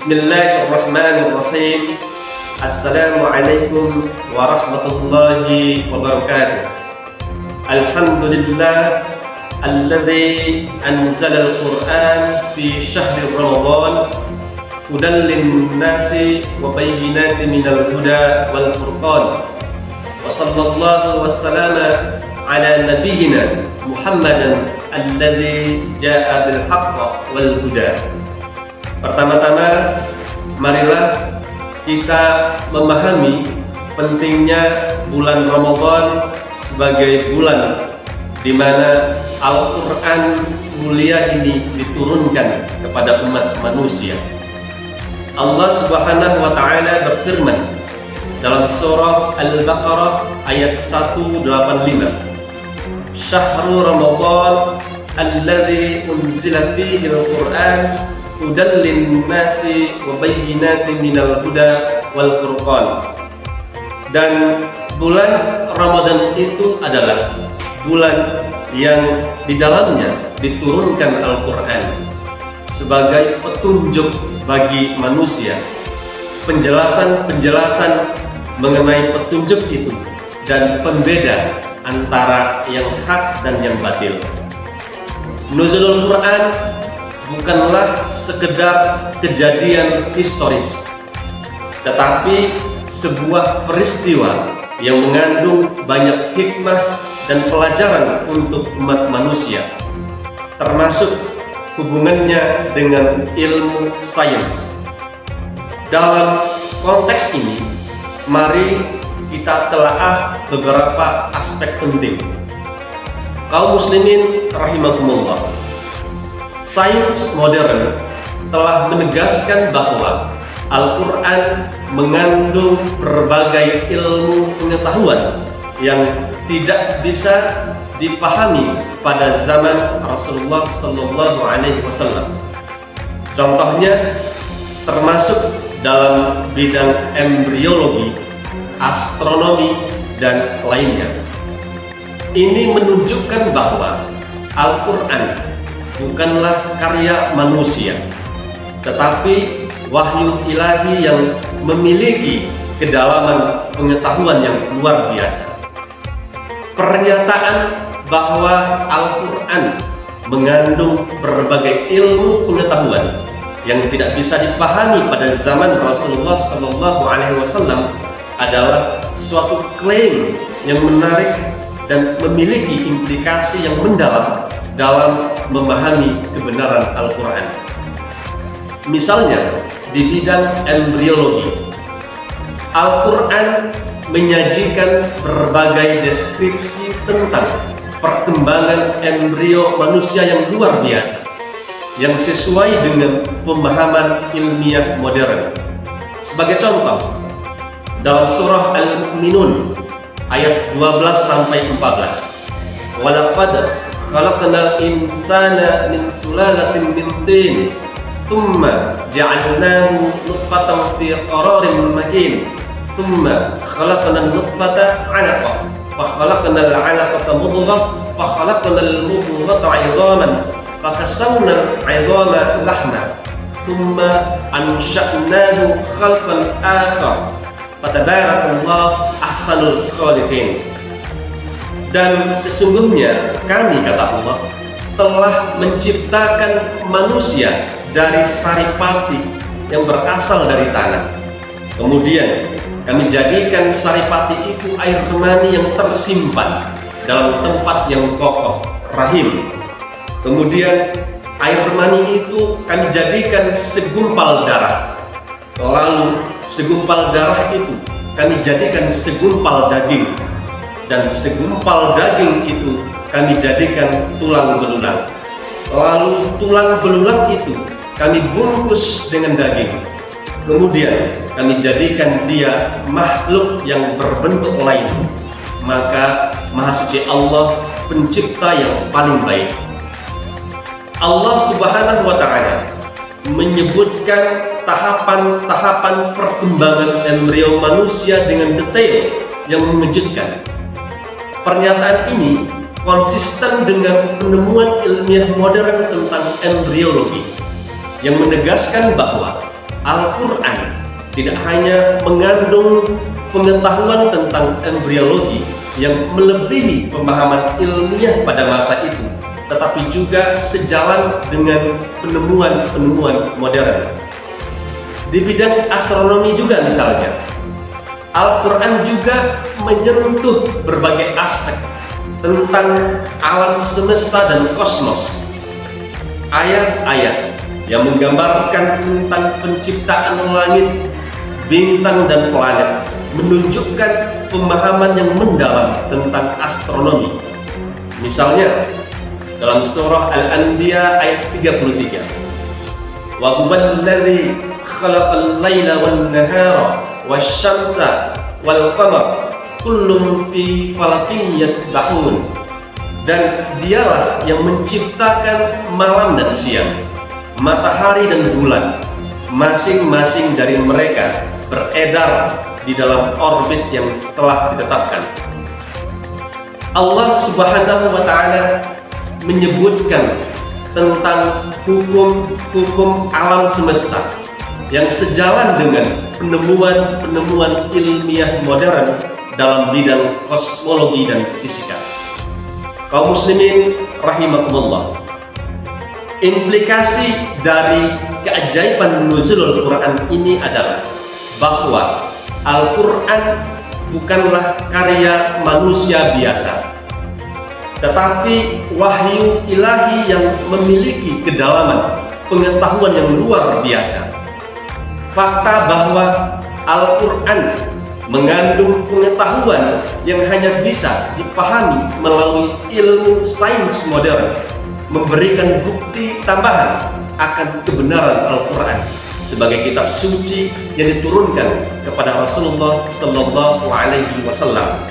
Bismillahirrahmanirrahim. Assalamualaikum warahmatullahi wabarakatuh. Alhamdulillah alladzi anzala al-Qur'an fi syahri Ramadan hudan lin-nasi wa bayyinatin minal huda wal furqan. Wa sallallahu wa sallama ala nabiyyina Muhammadan alladzi jaa'a bil haqq wal huda. Pertama-tama, marilah kita memahami pentingnya bulan Ramadan sebagai bulan di mana Al-Quran mulia ini diturunkan kepada umat manusia. Allah Subhanahu wa Ta'ala berfirman dalam surah Al-Baqarah ayat 185, Syahrul Ramadan alladzi unzila fihi al-Quran hudan lin-nasi wa bayyinatin minal huda wal furqan. Dan bulan Ramadan itu adalah bulan yang di dalamnya diturunkan Al-Quran sebagai petunjuk bagi manusia, penjelasan mengenai petunjuk itu dan pembeda antara yang hak dan yang batil. Nuzulul Quran bukanlah sekedar kejadian historis, tetapi sebuah peristiwa yang mengandung banyak hikmah dan pelajaran untuk umat manusia, termasuk hubungannya dengan ilmu sains. Dalam konteks ini, mari kita telaah beberapa aspek penting. Kaum muslimin rahimakumullah, sains modern telah menegaskan bahwa Al-Quran mengandung berbagai ilmu pengetahuan yang tidak bisa dipahami pada zaman Rasulullah SAW. Contohnya termasuk dalam bidang embriologi, astronomi, dan lainnya. Ini menunjukkan bahwa Al-Quran bukanlah karya manusia, tetapi wahyu ilahi yang memiliki kedalaman pengetahuan yang luar biasa. Pernyataan bahwa Al-Quran mengandung berbagai ilmu pengetahuan yang tidak bisa dipahami pada zaman Rasulullah SAW adalah suatu klaim yang menarik dan memiliki implikasi yang mendalam dalam memahami kebenaran Al-Quran. Misalnya, di bidang embriologi, Al-Quran menyajikan berbagai deskripsi tentang perkembangan embrio manusia yang luar biasa, yang sesuai dengan pemahaman ilmiah modern. Sebagai contoh, dalam surah Al-Mu'minun ayat 12-14, walaqad khalaqnal insana min sulalatin min tin thumma ja'alnahu nutfatan fi qararin makin thumma khalaqnal nutfata 'alaqah fa khalaqnal 'alaqata mudghah fa khalaqnal mudghata 'idhaman fa kasawna 'idhama lahma thumma ansha'nahu khalqan akhar fatabarakallahu ahsanul khaliqin. Dan sesungguhnya kami, kata Allah, telah menciptakan manusia dari saripati yang berasal dari tanah. Kemudian kami jadikan saripati itu air mani yang tersimpan dalam tempat yang kokoh, rahim. Kemudian air mani itu kami jadikan segumpal darah. Lalu segumpal darah itu kami jadikan segumpal daging, dan segumpal daging itu kami jadikan tulang belulang. Lalu tulang belulang itu kami bungkus dengan daging. Kemudian kami jadikan dia makhluk yang berbentuk lain. Maka Maha Suci Allah, pencipta yang paling baik. Allah Subhanahu wa Ta'ala menyebutkan tahapan-tahapan perkembangan embrio manusia dengan detail yang mengejutkan. Pernyataan ini konsisten dengan penemuan ilmiah modern tentang embriologi yang menegaskan bahwa Al-Quran tidak hanya mengandung pengetahuan tentang embriologi yang melebihi pemahaman ilmiah pada masa itu, tetapi juga sejalan dengan penemuan-penemuan modern. Di bidang astronomi juga misalnya, Al-Quran juga menyentuh berbagai aspek tentang alam semesta dan kosmos. Ayat-ayat yang menggambarkan tentang penciptaan langit, bintang dan planet menunjukkan pemahaman yang mendalam tentang astronomi. Misalnya dalam surah Al-Anbiya ayat 33, wa huwal ladzi khalaqal laila wan nahara wasyamsa wal qamar kullum fi falakin yasbahun. Dan dialah yang menciptakan malam dan siang, matahari dan bulan, masing-masing dari mereka beredar di dalam orbit yang telah ditetapkan. Allah Subhanahu wa Ta'ala menyebutkan tentang hukum-hukum alam semesta yang sejalan dengan penemuan-penemuan ilmiah modern dalam bidang kosmologi dan fisika. Kaum muslimin rahimakumullah, implikasi dari keajaiban nuzulul Quran ini adalah bahwa Al-Quran bukanlah karya manusia biasa, tetapi wahyu ilahi yang memiliki kedalaman pengetahuan yang luar biasa. Fakta bahwa Al-Quran mengandung pengetahuan yang hanya bisa dipahami melalui ilmu sains modern memberikan bukti tambahan akan kebenaran Al-Quran sebagai kitab suci yang diturunkan kepada Rasulullah Sallallahu Alaihi Wasallam.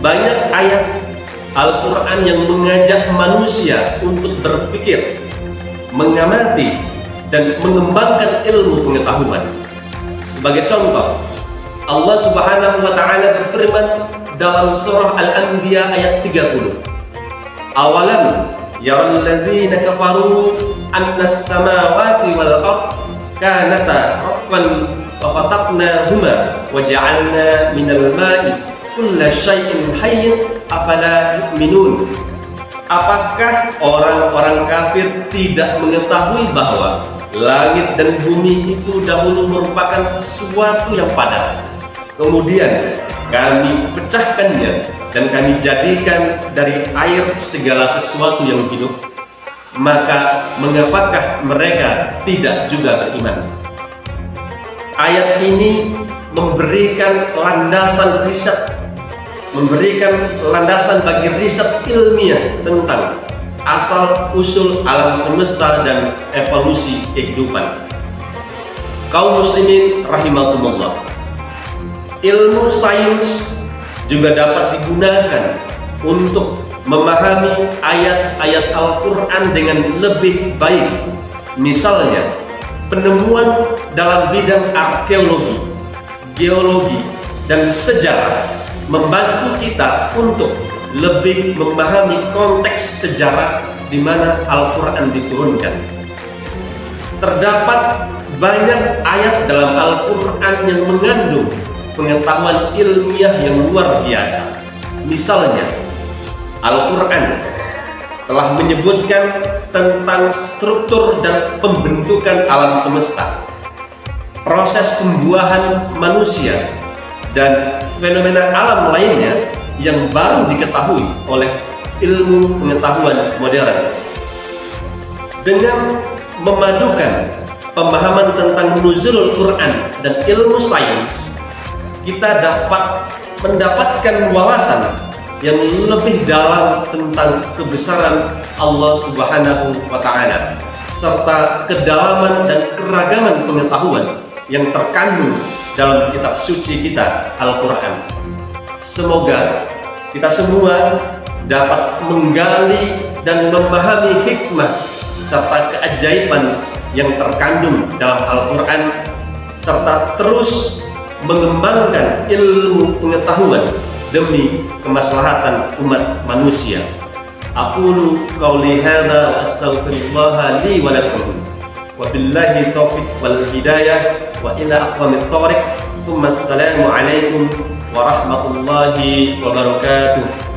Banyak ayat Al-Quran yang mengajak manusia untuk berpikir, mengamati, dan mengembangkan ilmu pengetahuan. Sebagai contoh, Allah Subhanahu wa Ta'ala berfirman dalam surah Al-Anbiya ayat 30, awalam yaral ladzina kafaru annas samawati wal ard kanata ratqan fa fataqnahuma wa ja'alna minal ma'i kulla syai'in hayyin afala yu'minun. Apakah orang-orang kafir tidak mengetahui bahwa langit dan bumi itu dahulu merupakan sesuatu yang padat, kemudian kami pecahkannya dan kami jadikan dari air segala sesuatu yang hidup? Maka mengapakah mereka tidak juga beriman? Ayat ini memberikan landasan riset, memberikan landasan bagi riset ilmiah tentang asal-usul alam semesta dan evolusi kehidupan. Kaum muslimin rahimakumullah, ilmu sains juga dapat digunakan untuk memahami ayat-ayat Al-Quran dengan lebih baik. Misalnya, penemuan dalam bidang arkeologi, geologi, dan sejarah membantu kita untuk lebih memahami konteks sejarah di mana Al-Quran diturunkan. Terdapat banyak ayat dalam Al-Quran yang mengandung pengetahuan ilmiah yang luar biasa. Misalnya, Al-Quran telah menyebutkan tentang struktur dan pembentukan alam semesta, proses pembuahan manusia, dan fenomena alam lainnya yang baru diketahui oleh ilmu pengetahuan modern. Dengan memadukan pemahaman tentang nuzulul Quran dan ilmu sains, kita dapat mendapatkan wawasan yang lebih dalam tentang kebesaran Allah Subhanahu wa Ta'ala serta kedalaman dan keragaman pengetahuan yang terkandung dalam kitab suci kita, Al-Quran. Semoga kita semua dapat menggali dan memahami hikmah serta keajaiban yang terkandung dalam Al-Quran serta terus mengembangkan ilmu pengetahuan demi kemaslahatan umat manusia. Aqulu qauli hadza wa astaghfirullah li wa lakum. Wabillahi taufiq wal hidayah wa ila aqwamit thoriq. Assalamu alaikum warahmatullahi wabarakatuh.